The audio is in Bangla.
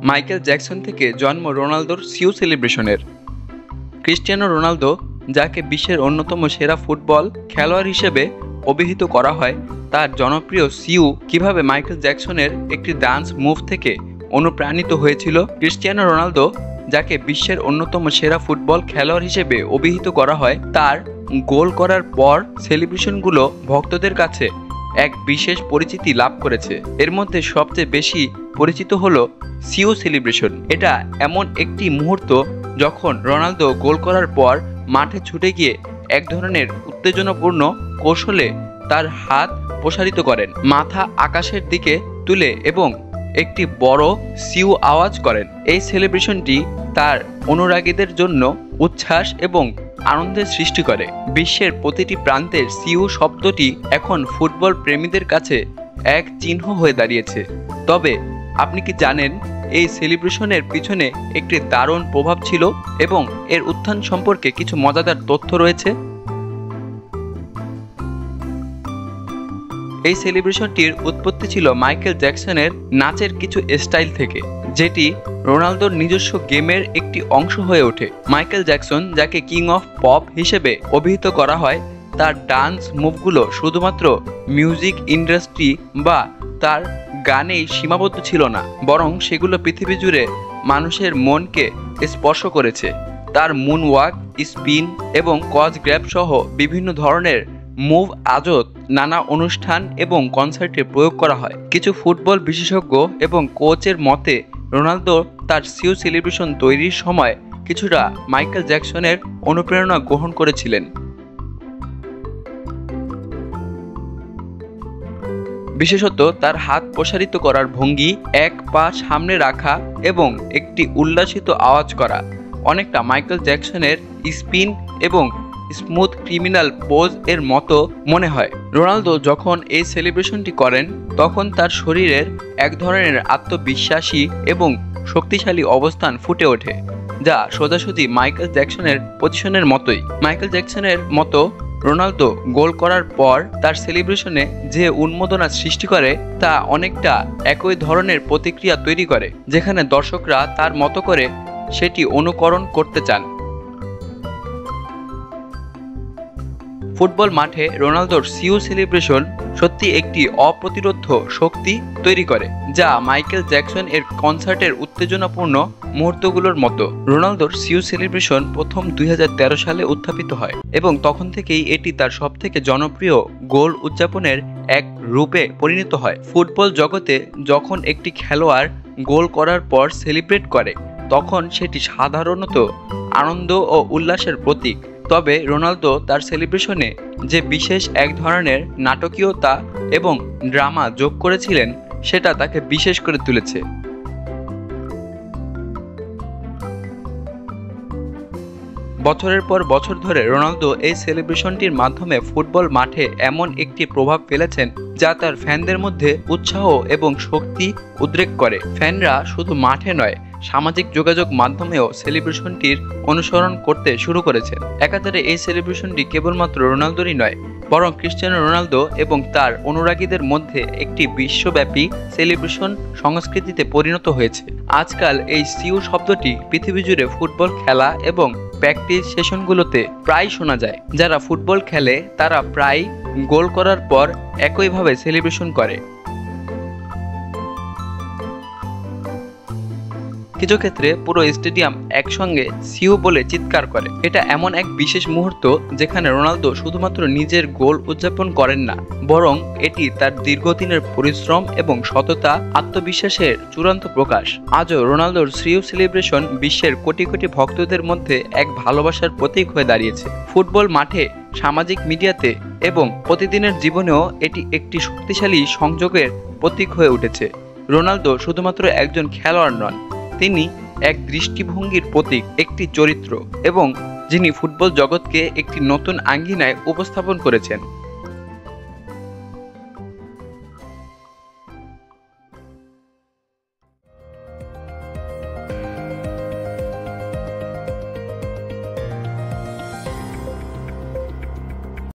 মাইকেল জ্যাকসন থেকে জন্ম রোনালদোর সিউ সেলিব্রেশনের। ক্রিস্টিয়ানো রোনালদো, যাকে বিশ্বের অন্যতম সেরা ফুটবল খেলোয়াড় হিসেবে অভিহিত করা হয়, তার জনপ্রিয় সিউ কিভাবে মাইকেল জ্যাকসনের একটি ডান্স মুভ থেকে অনুপ্রাণিত হয়েছিল। ক্রিস্টিয়ানো রোনালদো, যাকে বিশ্বের অন্যতম সেরা ফুটবল খেলোয়াড় হিসেবে অভিহিত করা হয়, তার গোল করার পর সেলিব্রেশনগুলো ভক্তদের কাছে এক বিশেষ পরিচিতি লাভ করেছে। এর মধ্যে সবচেয়ে বেশি পরিচিত হলো সিউ সেলিব্রেশন। এটা এমন একটি মুহূর্ত যখন রোনালদো গোল করার পর মাঠে ছুটে গিয়ে এক ধরনের উত্তেজনাপূর্ণ কৌশলে তার হাত প্রসারিত করেন, মাথা আকাশের দিকে তুলে এবং একটি বড় সিউ আওয়াজ করেন। এই সেলিব্রেশনটি তার অনুরাগীদের জন্য উচ্ছ্বাস এবং আনন্দের সৃষ্টি করে। বিশ্বের প্রতিটি প্রান্তের সিউ শব্দটি এখন ফুটবল প্রেমীদের কাছে এক চিহ্ন হয়ে দাঁড়িয়েছে। তবে আপনি কি জানেন এই সেলিব্রেশনের পিছনে একটি দারুণ প্রভাব ছিল এবং এর উত্থান সম্পর্কে কিছু মজাদার তথ্য রয়েছে? এই সেলিব্রেশনটির উৎপত্তি ছিল মাইকেল জ্যাকসনের নাচের কিছু স্টাইল থেকে, যেটি রোনালদোর নিজস্ব গেমের একটি অংশ হয়ে ওঠে। মাইকেল জ্যাকসন, যাকে কিং অফ পপ হিসেবে অভিহিত করা হয়, তার ডান্স মুভগুলো শুধুমাত্র মিউজিক ইন্ডাস্ট্রি বা তার গানেই সীমাবদ্ধ ছিল না, বরং সেগুলো পৃথিবী জুড়ে মানুষের মনকে স্পর্শ করেছে। তার মুন ওয়াক, স্পিন এবং কজ গ্র্যাব সহ বিভিন্ন ধরনের মুভ আজও নানা অনুষ্ঠান এবং কনসার্টে প্রয়োগ করা হয়। কিছু ফুটবল বিশেষজ্ঞ এবং কোচের মতে রোনালদো তার সিউ সেলিব্রেশন তৈরির সময় কিছুটা মাইকেল জ্যাকসনের অনুপ্রেরণা গ্রহণ করেছিলেন। বিশেষত তার হাত প্রসারিত করার ভঙ্গি, এক পা সামনে রাখা এবং একটি উল্লাসিত আওয়াজ করা অনেকটা মাইকেল জ্যাকসনের স্পিন এবং স্মুথ ক্রিমিনাল পোজ এর মতো মনে হয়। রোনালদো যখন এই সেলিব্রেশনটি করেন, তখন তার শরীরের এক ধরনের আত্মবিশ্বাসী এবং শক্তিশালী অবস্থান ফুটে ওঠে, যা সোজাসুজি মাইকেল জ্যাকসনের পজিশনের মতোই। মাইকেল জ্যাকসনের মতো রোনালদো গোল করার পর তার সেলিব্রেশনে যে উন্মাদনা সৃষ্টি করে, তা অনেকটা একই ধরনের প্রতিক্রিয়া তৈরি করে, যেখানে দর্শকরা তার মতো করে সেটি অনুকরণ করতে চান। ফুটবল মাঠে রোনালদোর সিউ সেলিব্রেশন সত্যি একটি অপ্রতিরোধ্য শক্তি তৈরি করে, যা মাইকেল জ্যাকসন এর কনসার্টের উত্তেজনাপূর্ণ মুহূর্তগুলোর মতো। রোনালদোর সিউ সেলিব্রেশন প্রথম 2013 সালে উত্থাপিত হয় এবং তখন থেকেই এটি তার সবথেকে জনপ্রিয় গোল উদযাপনের এক রূপে পরিণত হয়। ফুটবল জগতে যখন একটি খেলোয়াড় গোল করার পর সেলিব্রেট করে, তখন সেটি সাধারণত আনন্দ ও উল্লাসের প্রতীক। তবে রোনালদো তার সেলিব্রেশনে যে বিশেষ এক ধরনের নাটকীয়তা এবং ড্রামা যোগ করেছিলেন, সেটা তাকে বিশেষ করে তুলেছে। বছরের পর বছর ধরে রোনালদো এই সেলিব্রেশনটির মাধ্যমে ফুটবল মাঠে এমন একটি প্রভাব ফেলেছেন, যা তার ফ্যানদের মধ্যে উৎসাহ এবং শক্তি উদ্রেক করে। ফ্যানরা শুধু মাঠে নয়, সামাজিক যোগাযোগ মাধ্যমেও সেলিব্রেশনটির অনুসরণ করতে শুরু করেছেন। একাধারে এই সেলিব্রেশনটি কেবলমাত্র রোনালদোরই নয়, বরং ক্রিস্টিয়ানো রোনালদো এবং তার অনুরাগীদের মধ্যে একটি বিশ্বব্যাপী সেলিব্রেশন সংস্কৃতিতে পরিণত হয়েছে। আজকাল এই সিউ শব্দটি পৃথিবী জুড়ে ফুটবল খেলা এবং প্র্যাকটিস সেশনগুলোতে প্রায় শোনা যায়। যারা ফুটবল খেলে তারা প্রায় গোল করার পর একইভাবে সেলিব্রেশন করে। কিছু ক্ষেত্রে পুরো স্টেডিয়াম একসঙ্গে সিউ বলে চিৎকার করে। এটা এমন এক বিশেষ মুহূর্ত যেখানে রোনালদো শুধুমাত্র নিজের গোল উদযাপন করেন না, বরং এটি তার দীর্ঘদিনের পরিশ্রম এবং সততা, আত্মবিশ্বাসের চূড়ান্ত প্রকাশ। আজও রোনালদোর সিউ সেলিব্রেশন বিশ্বের কোটি কোটি ভক্তদের মধ্যে এক ভালোবাসার প্রতীক হয়ে দাঁড়িয়েছে। ফুটবল মাঠে, সামাজিক মিডিয়াতে এবং প্রতিদিনের জীবনেও এটি একটি শক্তিশালী সংযোগের প্রতীক হয়ে উঠেছে। রোনালদো শুধুমাত্র একজন খেলোয়াড় নন, তিনি এক দৃষ্টিভঙ্গির প্রতীক, একটি চরিত্র, এবং যিনি ফুটবল জগৎকে একটি নতুন আঙ্গিনায় উপস্থাপন করেছেন।